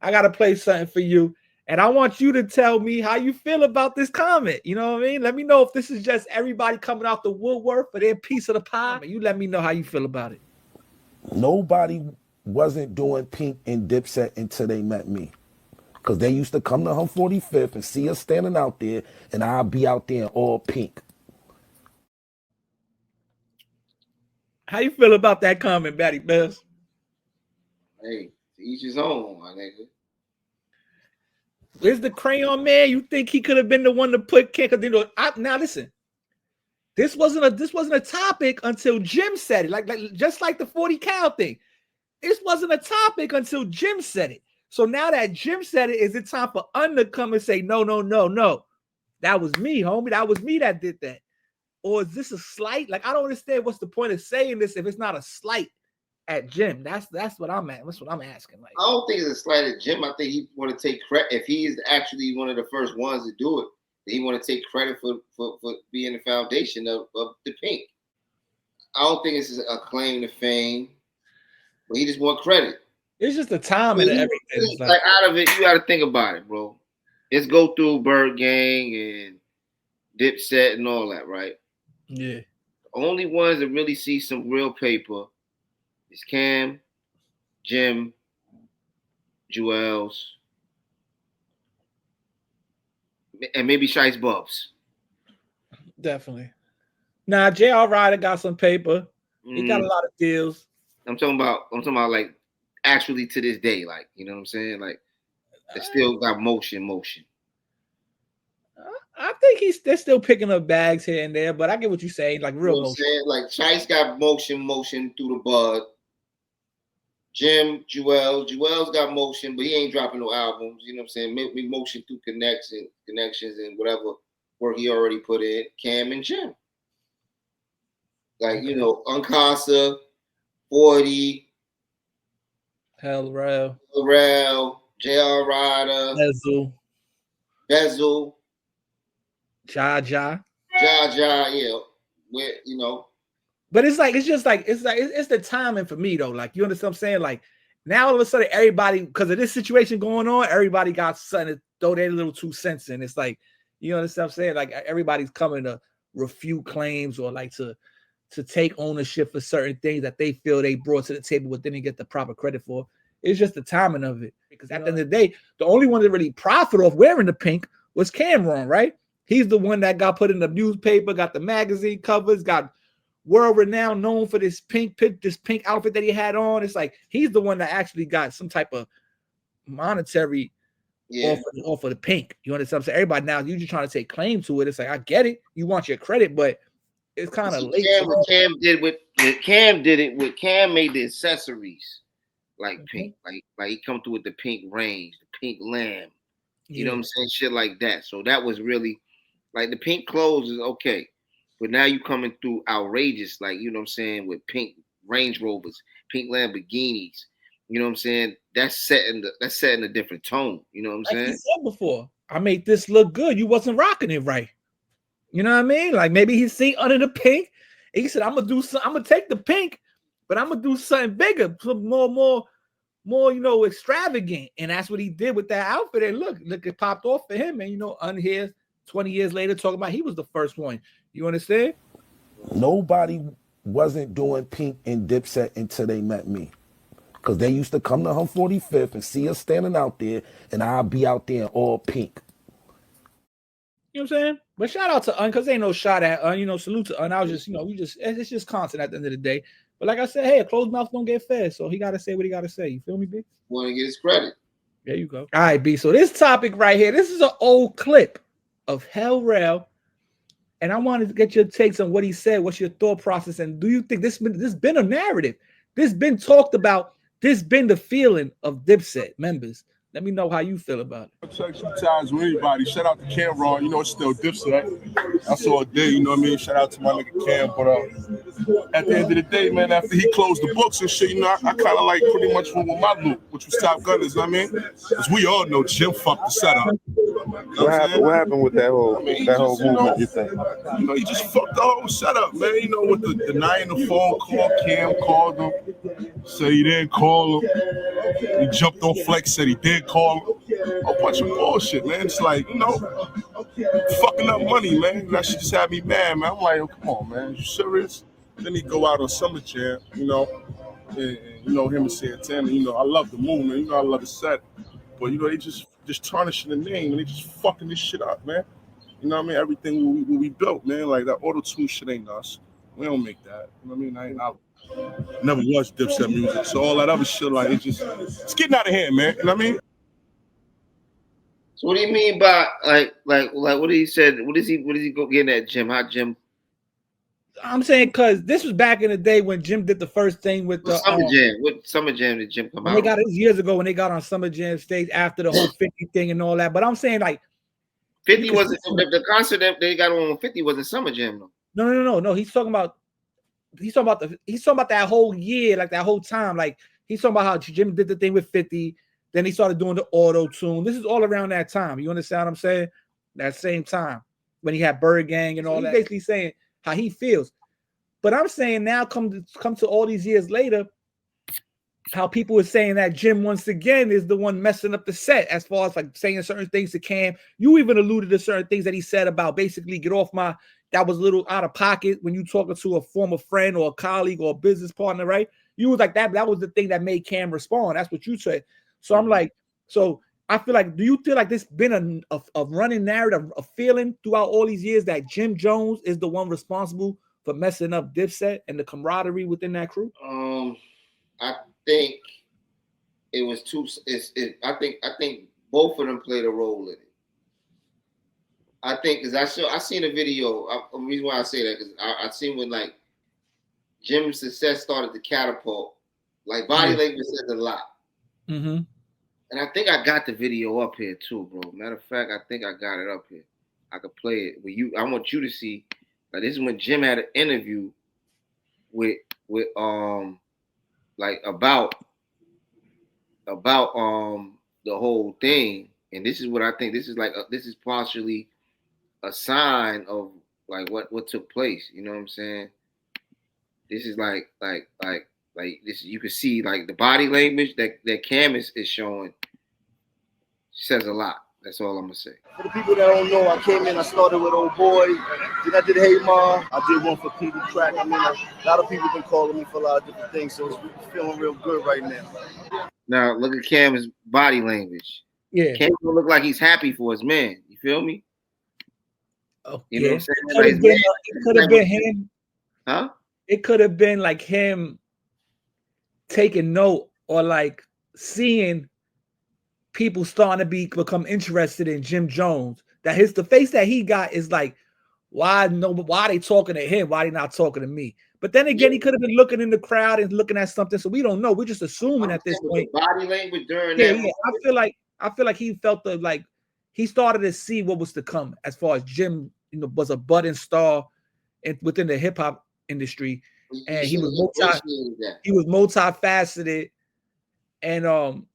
I gotta play something for you. And I want you to tell me how you feel about this comment. You know what I mean? Let me know if this is just everybody coming out the woodwork for their piece of the pie. You let me know how you feel about it. Nobody wasn't doing Pink and Dipset until they met me. Because they used to come to her 45th and see us standing out there, and I'll be out there in all pink. How you feel about that comment, Batty Bells? Hey, to each his own, my nigga. Is the Crayon Man? You think he could have been the one to put King? Now listen, this wasn't a topic until Jim said it. Like just like the 40 cal thing, this wasn't a topic until Jim said it. So now that Jim said it, is it time for Un to come and say no? That was me, homie. That was me that did that. Or is this a slight? Like I don't understand what's the point of saying this if it's not a slight at Jim. That's what I'm at. That's what I'm asking. Like, I don't think it's a slight at Jim. I think he want to take credit. If he is actually one of the first ones to do it, then he want to take credit for being the foundation of the Pink. I don't think it's a claim to fame, but he just want credit. It's just the timing of everything. Like out of it, you got to think about it, bro. Let's go through Bird Gang and Dipset and all that, right? Yeah. The only ones that really see some real paper is Cam, Jim, Jewels, and maybe Shice Bubs. Definitely. Nah, JR Ryder got some paper. He got a lot of deals. I'm talking about like actually to this day, like, you know what I'm saying? Like, they still got motion. I think they're still picking up bags here and there, but I get what you're saying, like real motion. Like Shice got motion through the bud. Jim, Jewels got motion, but he ain't dropping no albums. You know what I'm saying? Maybe motion through connections and whatever work he already put in. Cam and Jim. Like, you know, Uncasa, 40. Rell. J.R. Ryder. Bezel. Ja. Yeah. Where, you know. But it's the timing for me though. Like, you understand what I'm saying? Like, now all of a sudden everybody, because of this situation going on, everybody got something to throw their little 2 cents in. It's like, you understand what I'm saying? Like, everybody's coming to refute claims or like to take ownership for certain things that they feel they brought to the table but didn't get the proper credit for. It's just the timing of it. Because at the end of the day, the only one that really profited off wearing the pink was Camron, right? He's the one that got put in the newspaper, got the magazine covers, got world renowned, known for this pink outfit that he had on. It's like he's the one that actually got some type of monetary off of the pink. You understand what I'm saying? Everybody now, you're just trying to take claim to it. It's like, I get it. You want your credit, but it's kind of late. Cam made the accessories like pink. Like he come through with the pink range, the pink lamb. You know what I'm saying? Shit like that. So that was really like the pink clothes is okay. But now you coming through outrageous, like, you know what I'm saying, with pink Range Rovers, pink Lamborghinis. You know what I'm saying? That's setting a different tone. You know what I'm saying? Like he said before, I made this look good. You wasn't rocking it right. You know what I mean? Like maybe he seen under the pink. And he said, I'm gonna take the pink, but I'm gonna do something bigger, more, you know, extravagant. And that's what he did with that outfit. And look, it popped off for him. And you know, here 20 years later, talking about he was the first one. You understand? Nobody wasn't doing Pink and Dipset until they met me. Because they used to come to her 45th and see us standing out there, and I'll be out there in all pink. You know what I'm saying? But shout out to Un, because ain't no shot at Un. You know, salute to Un. I was just, you know, it's just content at the end of the day. But like I said, hey, a closed mouth don't get fed. So he got to say what he got to say. You feel me, B? Want to get his credit. There you go. All right, B. So this topic right here, this is an old clip of Rell. And I wanted to get your takes on what he said. What's your thought process? And do you think this been a narrative? This been talked about. This been the feeling of Dipset members. Let me know how you feel about it. Check some ties with anybody. Shout out to Camron. You know, it's still Dipset. That's all day. You know what I mean? Shout out to my nigga Cam. But at the end of the day, man, after he closed the books and shit, you know, I kind of like pretty much went with my loop, which was Top Gunners. You know what I mean? Because we all know Jim fucked the setup. What happened with that whole movement, you think? You know, he just fucked the whole setup, man. You know, with the denying the phone call, Cam called him. Say he didn't call him. He jumped on Flex, said he did call him. A bunch of bullshit, man. It's like, fucking up money, man. That shit just had me mad, man. I'm like, oh, come on, man. You serious? Then he go out on Summer Jam, and him and Santana, I love the movement, I love the set. But, they just tarnishing the name and they just fucking this shit up, man. You know what I mean? Everything we built, man. Like that auto-tune shit ain't us. We don't make that. You know what I mean? I never watched Dipset music. So all that other shit, like, it's getting out of hand, man. You know what I mean? So what do you mean by like what he said? What is he go getting at, Jim? How Jim? I'm saying because this was back in the day when Jim did the first thing with the Summer Jam. What Summer Jam did Jim come out? They got it years ago when they got on Summer Jam stage after the whole 50 thing and all that. But I'm saying like 50 wasn't the concert that they got on 50 wasn't Summer Jam though. No. He's talking about that whole year, like that whole time. Like he's talking about how Jim did the thing with 50, then he started doing the auto tune. This is all around that time. You understand what I'm saying? That same time when he had Bird Gang and all that. He's basically saying how he feels. But I'm saying now, come to all these years later, how people are saying that Jim once again is the one messing up the set as far as like saying certain things to Cam. You even alluded to certain things that he said about basically get off my. That was a little out of pocket when you talking to a former friend or a colleague or a business partner, right? You was like that. That was the thing that made Cam respond. That's what you said. So I'm like, so I feel like, do you feel like this been a running narrative, a feeling throughout all these years that Jim Jones is the one responsible for messing up Dipset and the camaraderie within that crew? I think it was too. I think both of them played a role in it. I think because I seen a video. The reason why I say that because I seen when like Jim's success started to catapult. Like body language says a lot. Mm-hmm. And I think I got the video up here too, bro. Matter of fact, I think I got it up here. I could play it. I want you to see. Like this is when Jim had an interview with like about the whole thing, and this is what I think. This is like this is partially a sign of like what took place. You know what I'm saying? This is like this. You can see like the body language that Cam is showing says a lot. That's all I'm gonna say. For the people that don't know, I came in, I started with Old Boy, then I did Hey Ma, I did one for People Crack. I mean, a lot of people been calling me for a lot of different things, so it's feeling real good right now. Now look at Cam's body language. Yeah, Cam don't look like he's happy for his man. You feel me? Oh, you know what I'm saying? It could have been him. Huh? It could have been like him taking note or like seeing people starting to become interested in Jim Jones. That the face that he got is like, why are they talking to him? Why are they not talking to me? But then again, he could have been looking in the crowd and looking at something. So we don't know. We're just assuming at this point. Body language during that. Yeah. I feel like he felt he started to see what was to come as far as Jim, was a budding star within the hip hop industry, and he was multifaceted, and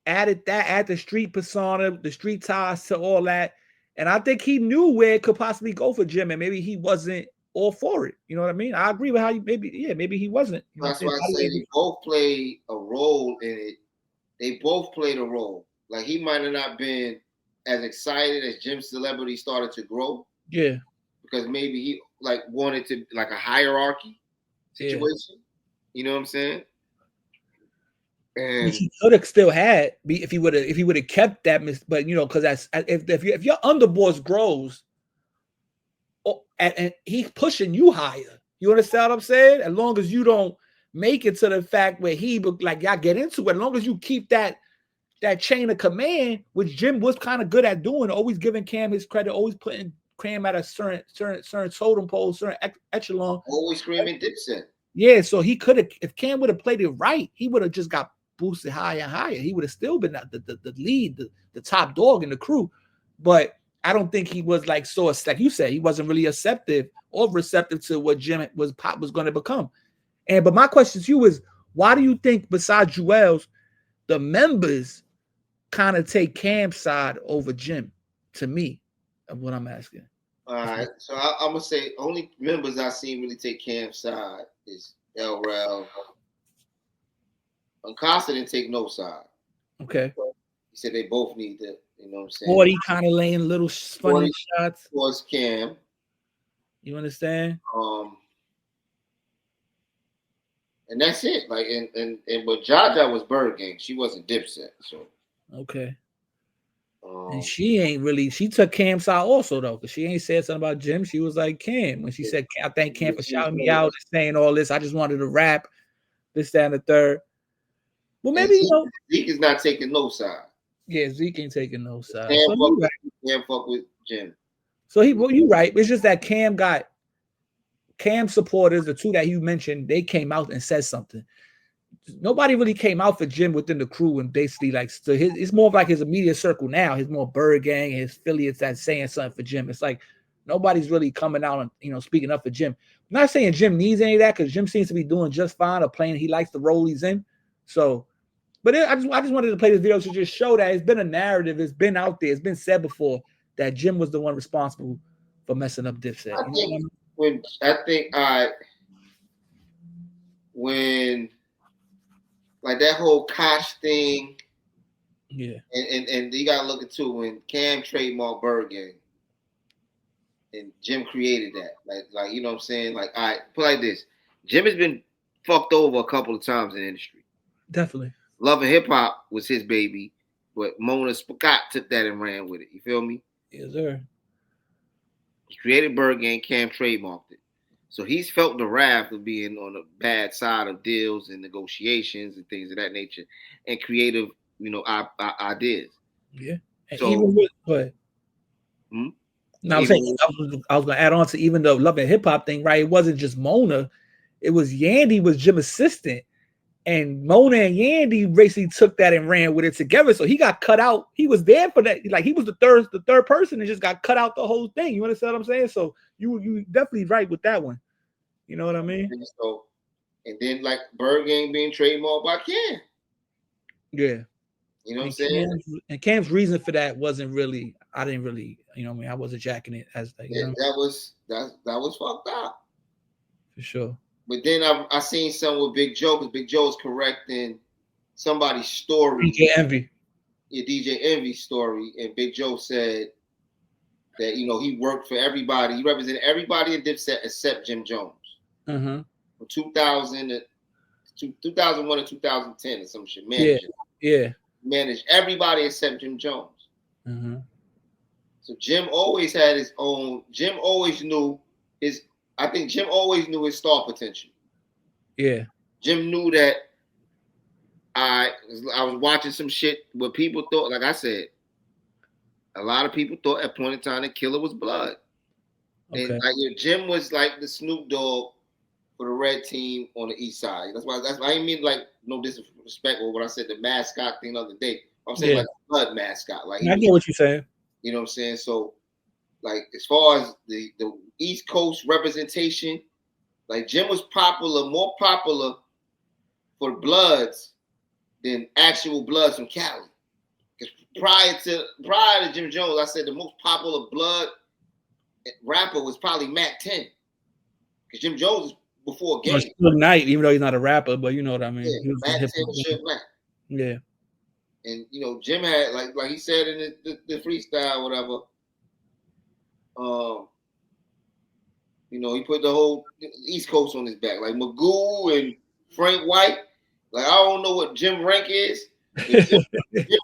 added the street persona, the street ties to all that, and I think he knew where it could possibly go for Jim, and maybe he wasn't all for it. You know what I mean? I agree with how maybe he wasn't. That's why I say they both played a role in it. They both played a role. Like he might have not been as excited as Jim's celebrity started to grow. Yeah. Because maybe he like wanted to like a hierarchy situation. Yeah. You know what I'm saying? And which he could have still had if he would have kept that, but because that's if your underboss grows, and he's pushing you higher. You understand what I'm saying? As long as you don't make it to the fact where he like y'all get into it, as long as you keep that chain of command, which Jim was kind of good at doing, always giving Cam his credit, always putting Cam at a certain totem pole, certain echelon. Always screaming Dipset. Yeah, so he could have, if Cam would have played it right, he would have just got boosted higher and higher. He would have still been the lead, the top dog in the crew. But I don't think he was like like you said, he wasn't really receptive to what Jim was going to become. But my question to you is, why do you think, besides Juelz, the members kind of take Cam's side over Jim? To me, of what I'm asking. All right, so I'm gonna say only members I seen really take Cam's side is Rell, Acosta didn't take no side. Okay. He said they both need to, you know what I'm saying? 40 kind of laying little funny 40 shots. Was Cam. You understand? And that's it. Like and but Jaja was Bird Gang. She wasn't Dipset. So okay. And she took Cam's side also though, because she ain't said something about Jim. She was like Cam when she said, I thank Cam for shouting me out and saying all this. I just wanted to rap, this, that, and the third. Well, maybe Zeke is not taking no side. Yeah, Zeke ain't taking no side. Cam fuck with Jim. So you're right. It's just that Cam supporters, the two that you mentioned, they came out and said something. Nobody really came out for Jim within the crew and basically it's more of like his immediate circle now. His more Bird Gang, his affiliates that's saying something for Jim. It's like nobody's really coming out and speaking up for Jim. I'm not saying Jim needs any of that because Jim seems to be doing just fine or playing. He likes the role he's in. So, but I just wanted to play this video to just show that it's been a narrative. It's been out there. It's been said before that Jim was the one responsible for messing up Dipset. When like that whole Koch thing, yeah, and you gotta look at too when Cam trademarked Bird Gang, and Jim created that. Like you know what I'm saying? Like, all right, put like this: Jim has been fucked over a couple of times in the industry. Definitely. Love and Hip Hop was his baby, but Mona Scott took that and ran with it. You feel me? Yes, sir. He created Bird Gang, Cam trademarked it. So he's felt the wrath of being on the bad side of deals and negotiations and things of that nature and creative, ideas. Yeah. And so, even with, now I'm saying I was going to add on to even the Love and Hip Hop thing, right? It wasn't just Mona. It was Yandy was Jim's assistant. And Mona and Yandy basically took that and ran with it together. So he got cut out. He was there for that. Like he was the third person and just got cut out the whole thing. You understand what I'm saying? So you definitely right with that one. You know what I mean? So, and then like Bird Gang being trademarked by Cam. Yeah. You know what I'm saying? And Cam's reason for that wasn't really, I didn't really, I wasn't jacking it as like, that was fucked up. For sure. But then I seen some with Big Joe because Big Joe is correcting somebody's story. DJ Envy. Yeah, DJ Envy's story. And Big Joe said that, he worked for everybody. He represented everybody in Dipset except Jim Jones. Mm-hmm. From 2001 to 2010 or some shit. Yeah. Managed everybody except Jim Jones. Mm-hmm. So Jim always had his own. Jim always knew his star potential. Yeah. Jim knew that I was watching some shit where people thought, like I said, a lot of people thought at point in time the killer was Blood. Okay. And like Jim was like the Snoop Dogg for the red team on the east side. That's why I didn't mean like no disrespect or what I said the mascot thing the other day. I'm saying like Blood mascot. Like I get what you're saying. You know what I'm saying? So like as far as the East Coast representation, like Jim was more popular for Bloods than actual Bloods from Cali. Because prior to Jim Jones, I said the most popular Blood rapper was probably Mac 10. Because Jim Jones is before Game. Good Night, even though he's not a rapper, but you know what I mean. Yeah, Mac 10 Suge Mac. Yeah. And Jim had like he said in the freestyle, whatever. He put the whole East Coast on his back, like Magoo and Frank White. Like I don't know what Jim rank is. Jim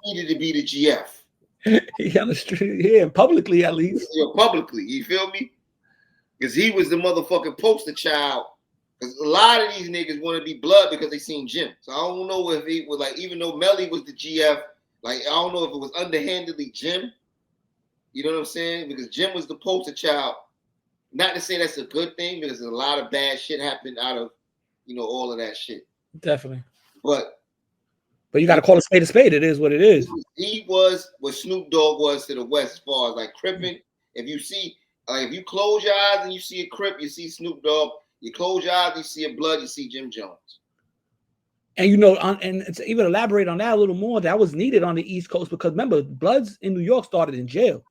needed to be the GF. He on the street, yeah, publicly at least. Yeah, publicly, you feel me? Because he was the motherfucking poster child. Because a lot of these niggas want to be Blood because they seen Jim. So I don't know if he was like, even though Melly was the GF, like I don't know if it was underhandedly Jim. You know what I'm saying? Because Jim was the poster child. Not to say that's a good thing because a lot of bad shit happened out of, all of that shit. Definitely. But you got to call a spade a spade. It is what it is. He was what Snoop Dogg was to the West as far as like Crippin'. If you see, if you close your eyes and you see a Crip, you see Snoop Dogg. You close your eyes, you see a Blood, you see Jim Jones. And and to even elaborate on that a little more, that was needed on the East Coast because remember, Bloods in New York started in jail.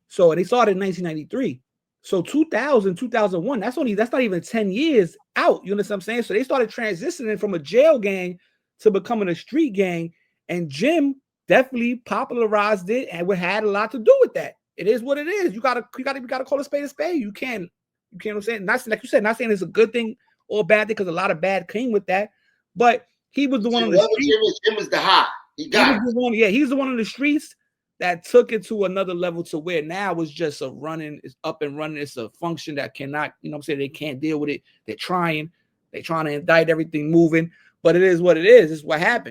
So they started in 1993. So 2000, 2001, that's not even 10 years out. You understand what I'm saying? So they started transitioning from a jail gang to becoming a street gang, and Jim definitely popularized it, and it had a lot to do with that. It is what it is. You gotta call a spade a spade. You can't, you know what I'm saying? Not like you said, not saying it's a good thing or a bad thing, because a lot of bad came with that. But he was the one on the street. Jim is the hot. He got it. He's the one on the streets that took it to another level, to where now it's just a running, it's up and running. It's a function that cannot, you know what I'm saying? They can't deal with it. They're trying to indict everything moving, but it is what it is. It's what happened.